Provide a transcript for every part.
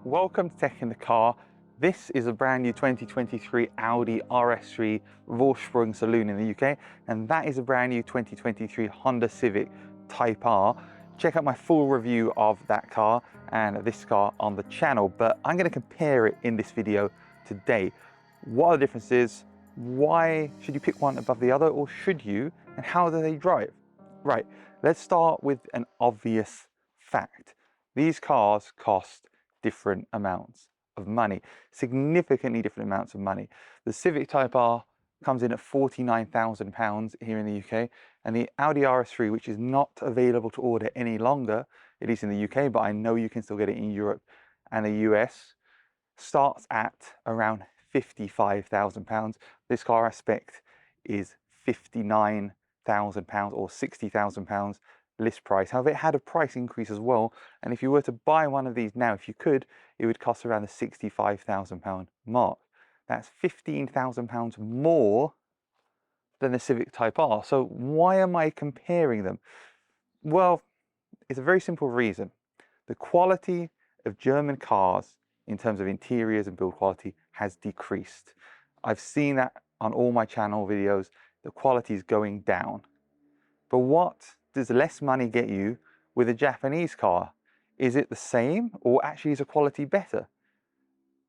Welcome to Tech in the Car. This is a brand new 2023 Audi RS3 Vorsprung Saloon in the UK, and that is a brand new 2023 Honda Civic Type R. Check out my full review of that car and this car on the channel, but I'm going to compare it in this video today. What are the differences? Why should you pick one above the other, or should you? And how do they drive? Right, let's start with an obvious fact. These cars cost different amounts of money, significantly different amounts of money. The Civic Type R comes in at £49,000 here in the UK, and the Audi RS3, which is not available to order any longer, at least in the UK, but I know you can still get it in Europe and the US, starts at around £55,000. This car I spec'd is £59,000 or £60,000 list price. However, it had a price increase as well, and if you were to buy one of these now, if you could, it would cost around the £65,000 mark. That's £15,000 more than the Civic Type R. So why am I comparing them? Well, it's a very simple reason. The quality of German cars in terms of interiors and build quality has decreased. I've seen that on all my channel videos. The quality is going down. But what does less money get you with a Japanese car? Is it the same, or actually is the quality better?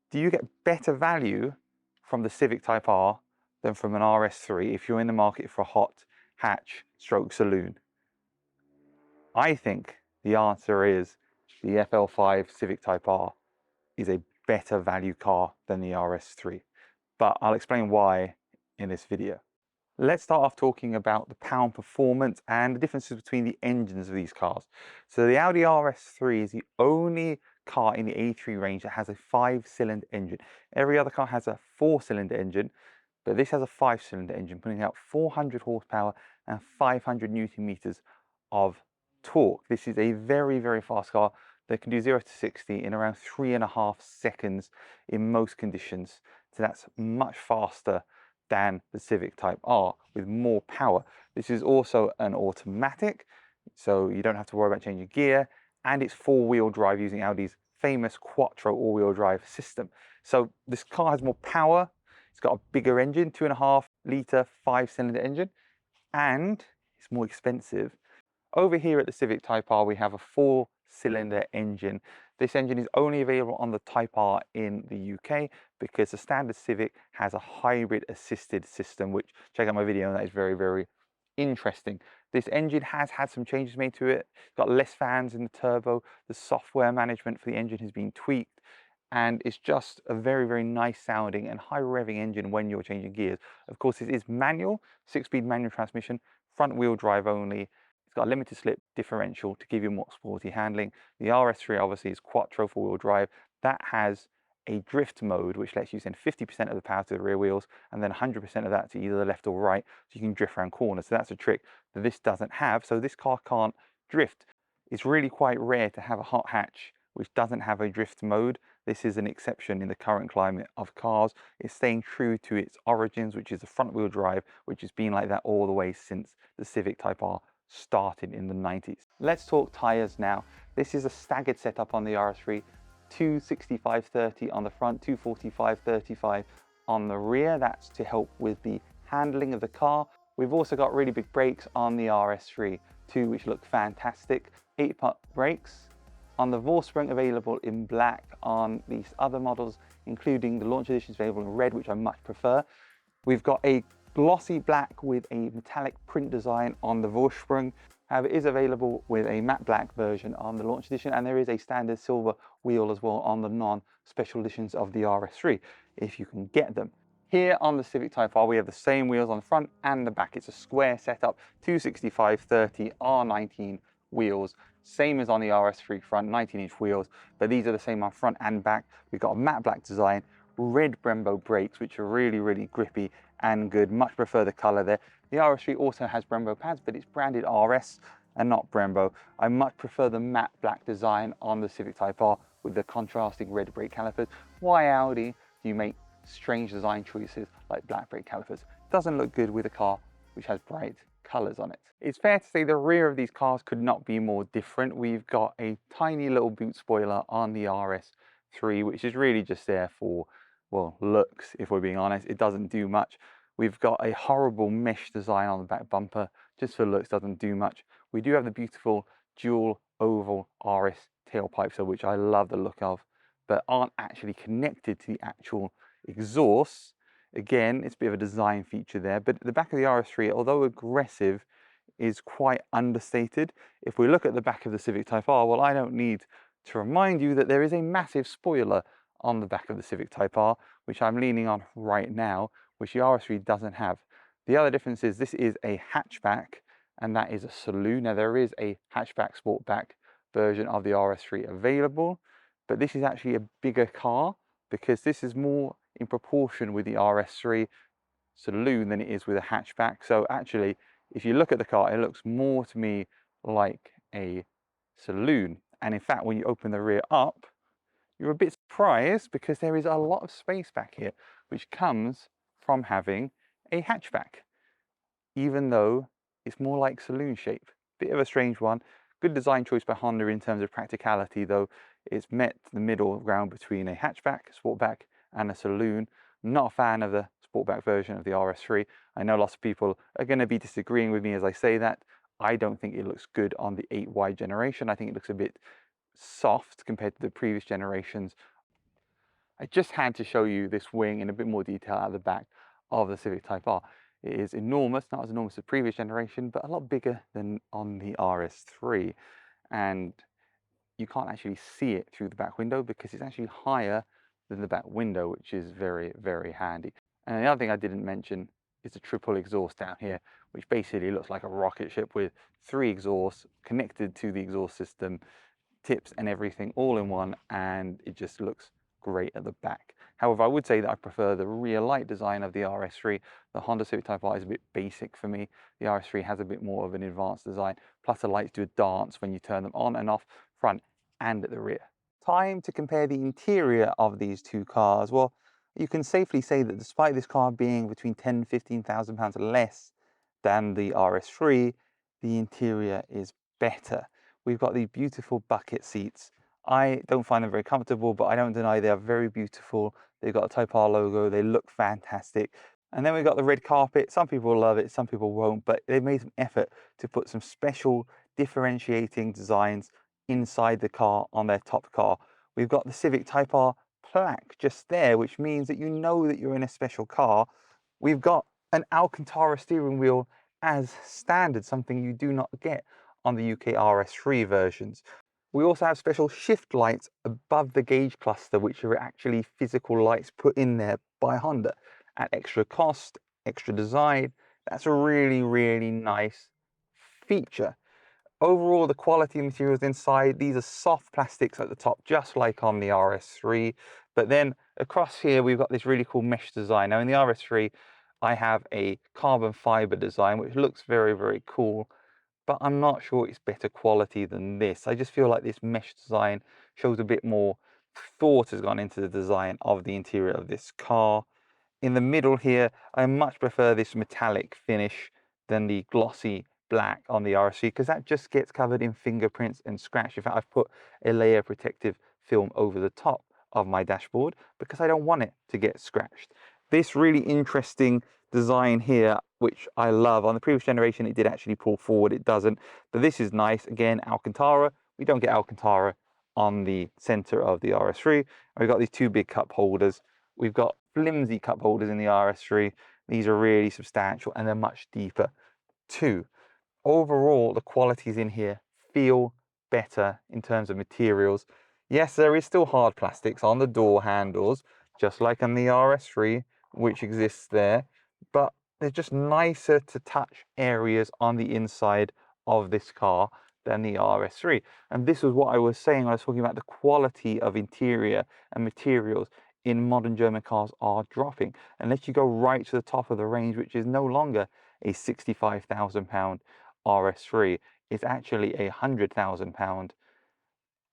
Do you get better value from the Civic Type R than from an RS3 if you're in the market for a hot hatch stroke saloon? I think the answer is the FL5 Civic Type R is a better value car than the RS3, but I'll explain why in this video. Let's start off talking about the pound performance and the differences between the engines of these cars. So the Audi RS3 is the only car in the A3 range that has a 5-cylinder engine. Every other car has a 4-cylinder engine, but this has a 5-cylinder engine, putting out 400 horsepower and 500 Newton meters of torque. This is a very, very fast car that can do 0 to 60 in around 3.5 seconds in most conditions. So that's much faster than the Civic Type R with more power. This is also an automatic, so you don't have to worry about changing gear, and it's 4-wheel drive using Audi's famous Quattro all-wheel drive system. So this car has more power, it's got a bigger engine, 2.5 litre 5-cylinder engine, and it's more expensive. Over here at the Civic Type R, we have a 4-cylinder engine. This engine is only available on the Type R in the UK because the standard Civic has a hybrid assisted system, which, check out my video on that, is very, very interesting. This engine has had some changes made to it. It's got less fans in the turbo. The software management for the engine has been tweaked, and it's just a very, very nice sounding and high revving engine when you're changing gears. Of course, it is manual, 6-speed manual transmission, front wheel drive only. It's got a limited slip differential to give you more sporty handling. The RS3 obviously is Quattro 4-wheel drive. That has a drift mode, which lets you send 50% of the power to the rear wheels and then 100% of that to either the left or right, so you can drift around corners. So that's a trick that this doesn't have. So this car can't drift. It's really quite rare to have a hot hatch which doesn't have a drift mode. This is an exception in the current climate of cars. It's staying true to its origins, which is a front wheel drive, which has been like that all the way since the Civic Type R started in the 90s. Let's talk tyres now. This is a staggered setup on the RS3, 265/30 on the front, 245/35 on the rear. That's to help with the handling of the car. We've also got really big brakes on the RS3 too, which look fantastic. 8-putt brakes. On the Vorsprung, available in black on these other models, including the launch edition, available in red, which I much prefer. We've got a glossy black with a metallic print design on the Vorsprung. However, it is available with a matte black version on the launch edition, and there is a standard silver wheel as well on the non-special editions of the RS3, if you can get them. Here on the Civic Type R, we have the same wheels on the front and the back. It's a square setup, 265/30 R19 wheels, same as on the RS3 front, 19-inch wheels, but these are the same on front and back. We've got a matte black design, red Brembo brakes, which are really, really grippy and good. Much prefer the color there. The RS3 also has Brembo pads, but it's branded RS and not Brembo. I much prefer the matte black design on the Civic Type R with the contrasting red brake calipers. Why, Audi, do you make strange design choices like black brake calipers? Doesn't look good with a car which has bright colors on it. It's fair to say the rear of these cars could not be more different. We've got a tiny little boot spoiler on the RS RS3, which is really just there for, well, looks, if we're being honest. It doesn't do much. We've got a horrible mesh design on the back bumper, just for looks, doesn't do much. We do have the beautiful dual oval RS tailpipes, which I love the look of, but aren't actually connected to the actual exhaust. Again, it's a bit of a design feature there, but the back of the RS3, although aggressive, is quite understated. If we look at the back of the Civic Type R, well, I don't need to remind you that there is a massive spoiler on the back of the Civic Type R, which I'm leaning on right now, which the RS3 doesn't have. The other difference is this is a hatchback, and that is a saloon. Now, there is a hatchback sportback version of the RS3 available, but this is actually a bigger car because this is more in proportion with the RS3 saloon than it is with a hatchback. So actually, if you look at the car, it looks more to me like a saloon. And in fact, when you open the rear up, you're a bit surprised because there is a lot of space back here, which comes from having a hatchback, even though it's more like saloon shape. Bit of a strange one. Good design choice by Honda in terms of practicality, though. It's met the middle ground between a hatchback, sportback, and a saloon. Not a fan of the sportback version of the RS3. I know lots of people are going to be disagreeing with me as I say that. I don't think it looks good on the 8Y generation. I think it looks a bit soft compared to the previous generations. I just had to show you this wing in a bit more detail at the back of the Civic Type R. It is enormous, not as enormous as the previous generation, but a lot bigger than on the RS3. And you can't actually see it through the back window because it's actually higher than the back window, which is very, very handy. And the other thing I didn't mention is the triple exhaust down here, which basically looks like a rocket ship with 3 exhausts connected to the exhaust system, tips and everything all in one, and it just looks great at the back. However, I would say that I prefer the rear light design of the RS3. The Honda Civic Type R is a bit basic for me. The RS3 has a bit more of an advanced design, plus the lights do a dance when you turn them on and off, front and at the rear. Time to compare the interior of these two cars. Well, you can safely say that despite this car being between £10,000 and £15,000 less than the RS3, the interior is better. We've got these beautiful bucket seats. I don't find them very comfortable, but I don't deny they are very beautiful. They've got a Type R logo, they look fantastic. And then we've got the red carpet. Some people love it, some people won't, but they've made some effort to put some special differentiating designs inside the car on their top car. We've got the Civic Type R plaque just there, which means that you know that you're in a special car. We've got an Alcantara steering wheel as standard, something you do not get on the UK RS3 versions. We also have special shift lights above the gauge cluster, which are actually physical lights put in there by Honda at extra cost, extra design. That's a really, really nice feature. Overall, the quality of materials inside, these are soft plastics at the top, just like on the RS3. But then across here, we've got this really cool mesh design. Now in the RS3, I have a carbon fiber design, which looks very, very cool, but I'm not sure it's better quality than this. I just feel like this mesh design shows a bit more thought has gone into the design of the interior of this car. In the middle here, I much prefer this metallic finish than the glossy black on the RS3 because that just gets covered in fingerprints and scratch. In fact, I've put a layer of protective film over the top of my dashboard because I don't want it to get scratched. This really interesting design here, which I love. On the previous generation, it did actually pull forward. It doesn't. But this is nice. Again, Alcantara. We don't get Alcantara on the center of the RS3. We've got these 2 big cup holders. We've got flimsy cup holders in the RS3. These are really substantial and they're much deeper too. Overall, the qualities in here feel better in terms of materials. Yes, there is still hard plastics on the door handles, just like on the RS3, which exists there, but they're just nicer to touch areas on the inside of this car than the RS3. And this was what I was saying when I was talking about the quality of interior and materials in modern German cars are dropping. Unless you go right to the top of the range, which is no longer a £65,000 RS3, it's actually a £100,000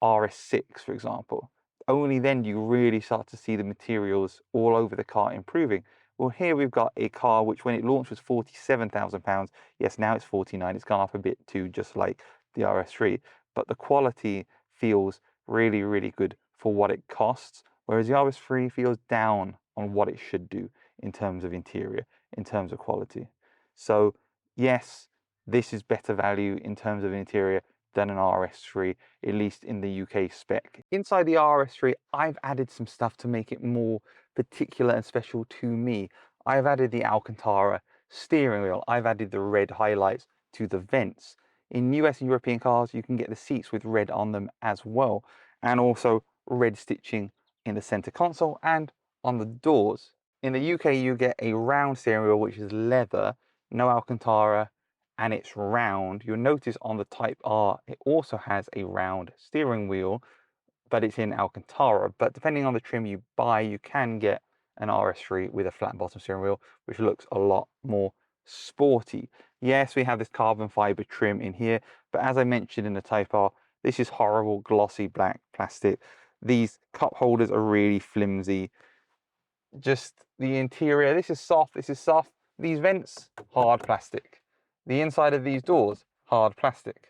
RS6, for example. Only then do you really start to see the materials all over the car improving. Well, here we've got a car which when it launched was £47,000. Yes, now it's 49. It's gone up a bit too, just like the RS3. But the quality feels really, really good for what it costs, whereas the RS3 feels down on what it should do in terms of interior, in terms of quality. So yes, this is better value in terms of interior than an RS3, at least in the UK spec. Inside the RS3, I've added some stuff to make it more particular and special to me. I've added the Alcantara steering wheel. I've added the red highlights to the vents. In US and European cars, you can get the seats with red on them as well, and also red stitching in the center console and on the doors. In the UK, you get a round steering wheel, which is leather, no Alcantara, and it's round. You'll notice on the Type R, it also has a round steering wheel, but it's in Alcantara. But depending on the trim you buy, you can get an RS3 with a flat bottom steering wheel, which looks a lot more sporty. Yes, we have this carbon fiber trim in here, but as I mentioned in the Type R, this is horrible glossy black plastic. These cup holders are really flimsy. Just the interior, this is soft, this is soft. These vents, hard plastic. The inside of these doors, hard plastic.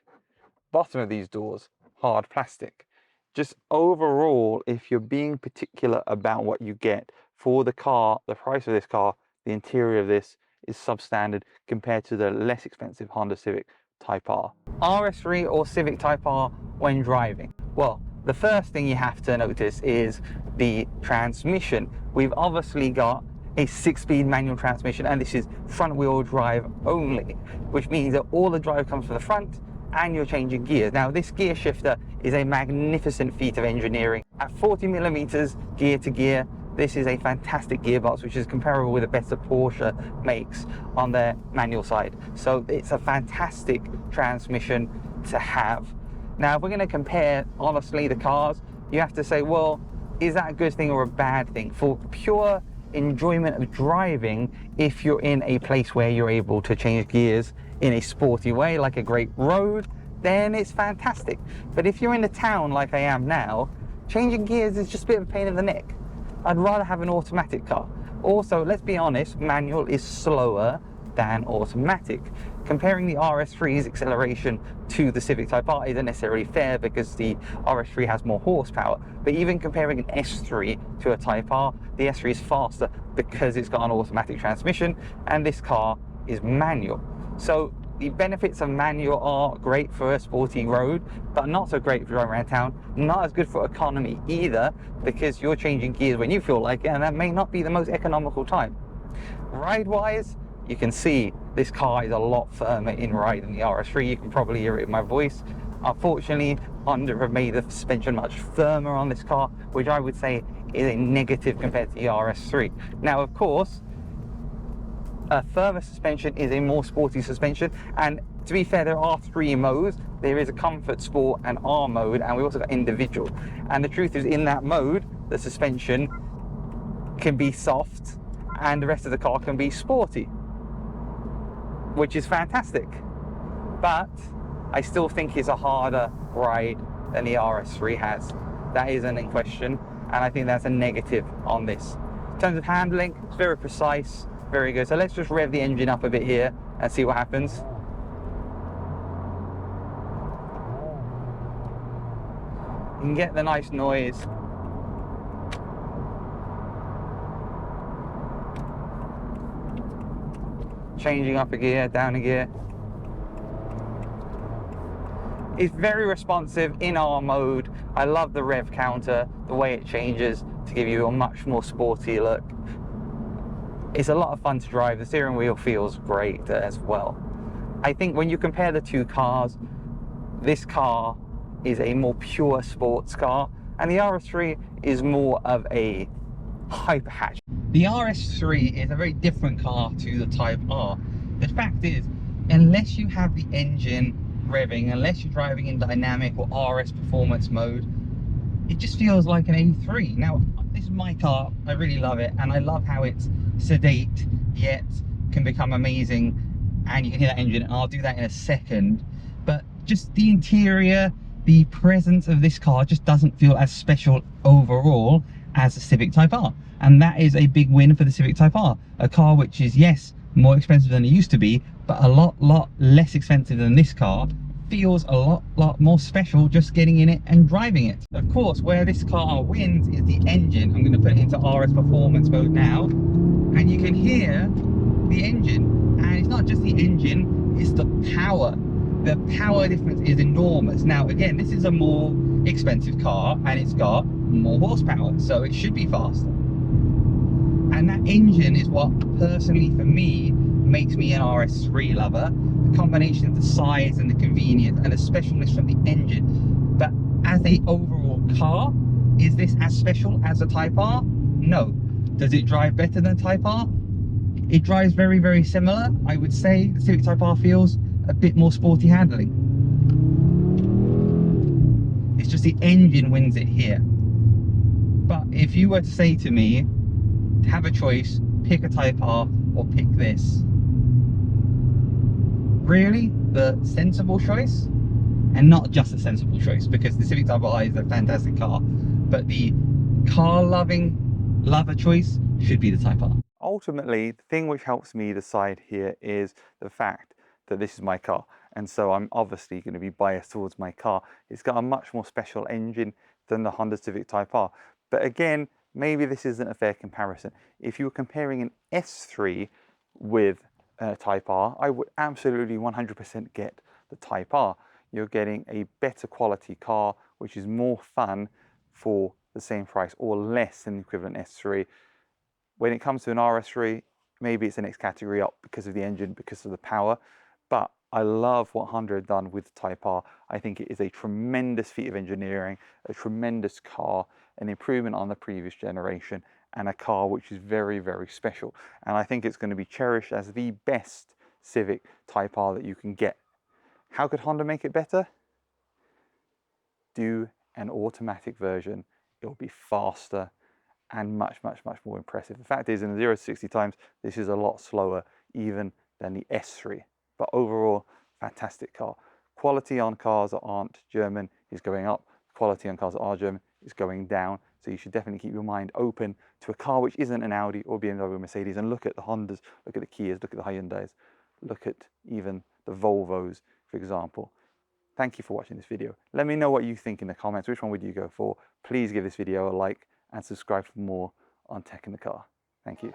Bottom of these doors, hard plastic. Just overall, if you're being particular about what you get for the car, the price of this car, the interior of this is substandard compared to the less expensive Honda Civic Type R. RS3 or Civic Type R when driving? Well, the first thing you have to notice is the transmission. We've obviously got a 6-speed manual transmission, and this is front wheel drive only, which means that all the drive comes from the front and you're changing gears. Now, this gear shifter is a magnificent feat of engineering. At 40mm gear to gear, this is a fantastic gearbox, which is comparable with the better Porsche makes on their manual side. So it's a fantastic transmission to have. Now, if we're going to compare, honestly, the cars, you have to say, well, is that a good thing or a bad thing? For pure enjoyment of driving, if you're in a place where you're able to change gears in a sporty way, like a great road, then it's fantastic. But if you're in the town like I am now, changing gears is just a bit of a pain in the neck. I'd rather have an automatic car. Also, let's be honest, manual is slower than automatic. Comparing the RS3's acceleration to the Civic Type R isn't necessarily fair because the RS3 has more horsepower, but even comparing an S3 to a Type R, the S3 is faster because it's got an automatic transmission and this car is manual. So the benefits of manual are great for a sporty road, but not so great for driving around town. Not as good for economy either, because you're changing gears when you feel like it, and that may not be the most economical time. Ride-wise, you can see this car is a lot firmer in ride than the RS3. You can probably hear it in my voice. Unfortunately, Honda have made the suspension much firmer on this car, which I would say is a negative compared to the RS3. Now, of course, a firmer suspension is a more sporty suspension, and to be fair, there are 3 modes. There is a comfort, sport and R mode, and we also got individual. And the truth is, in that mode, the suspension can be soft and the rest of the car can be sporty, which is fantastic. But I still think it's a harder ride than the RS3 has. That isn't in question, and I think that's a negative on this. In terms of handling, it's very precise, very good. So let's just rev the engine up a bit here and see what happens. You can get the nice noise. Changing up a gear, down a gear. It's very responsive in R mode. I love the rev counter, the way it changes to give you a much more sporty look. It's a lot of fun to drive. The steering wheel feels great as well. I think when you compare the two cars, this car is a more pure sports car, and the RS3 is more of a hyper hatch. The RS3 is a very different car to the Type R. The fact is, unless you have the engine revving, unless you're driving in dynamic or RS performance mode, it just feels like an A3. Now, this is my car, I really love it, and I love how it's sedate yet can become amazing, and you can hear that engine, and I'll do that in a second. But just the interior, the presence of this car just doesn't feel as special overall as the Civic Type R, and that is a big win for the Civic Type R, a car which is, yes, more expensive than it used to be, but a lot less expensive than this car feels a lot more special just getting in it and driving it. Of course, where this car wins is the engine. I'm going to put it into RS performance mode now, and you can hear the engine. And it's not just the engine, it's the power. The power difference is enormous. Now again, this is a more expensive car and it's got more horsepower, so it should be faster. And that engine is what personally for me makes me an RS3 lover. The combination of the size and the convenience and the specialness from the engine. But as a overall car, is this as special as a Type R? No. Does it drive better than Type R? It drives very, very similar. I would say the Civic Type R feels a bit more sporty handling. It's just the engine wins it here. But if you were to say to me, have a choice, pick a Type R or pick this, really the sensible choice, and not just a sensible choice, because the Civic Type R is a fantastic car, but the car lover choice should be the Type R. Ultimately, the thing which helps me decide here is the fact that this is my car, and so I'm obviously going to be biased towards my car. It's got a much more special engine than the Honda Civic Type R, but again, maybe this isn't a fair comparison. If you were comparing an S3 with a Type R, I would absolutely 100% get the Type R. You're getting a better quality car, which is more fun for the same price or less than the equivalent S3. When it comes to an RS3, maybe it's the next category up because of the engine, because of the power, but I love what Honda have done with the Type R. I think it is a tremendous feat of engineering, a tremendous car, an improvement on the previous generation, and a car which is very, very special. And I think it's going to be cherished as the best Civic Type R that you can get. How could Honda make it better? Do an automatic version. It'll be faster and much more impressive. The fact is, in the 0 to 60 times, this is a lot slower even than the S3. But overall, fantastic car. Quality on cars that aren't German is going up. Quality on cars that are German is going down. So you should definitely keep your mind open to a car which isn't an Audi or BMW or Mercedes, and look at the Hondas, look at the Kias, look at the Hyundais, look at even the Volvos, for example. Thank you for watching this video. Let me know what you think in the comments. Which one would you go for? Please give this video a like and subscribe for more on Tech in the Car. Thank you.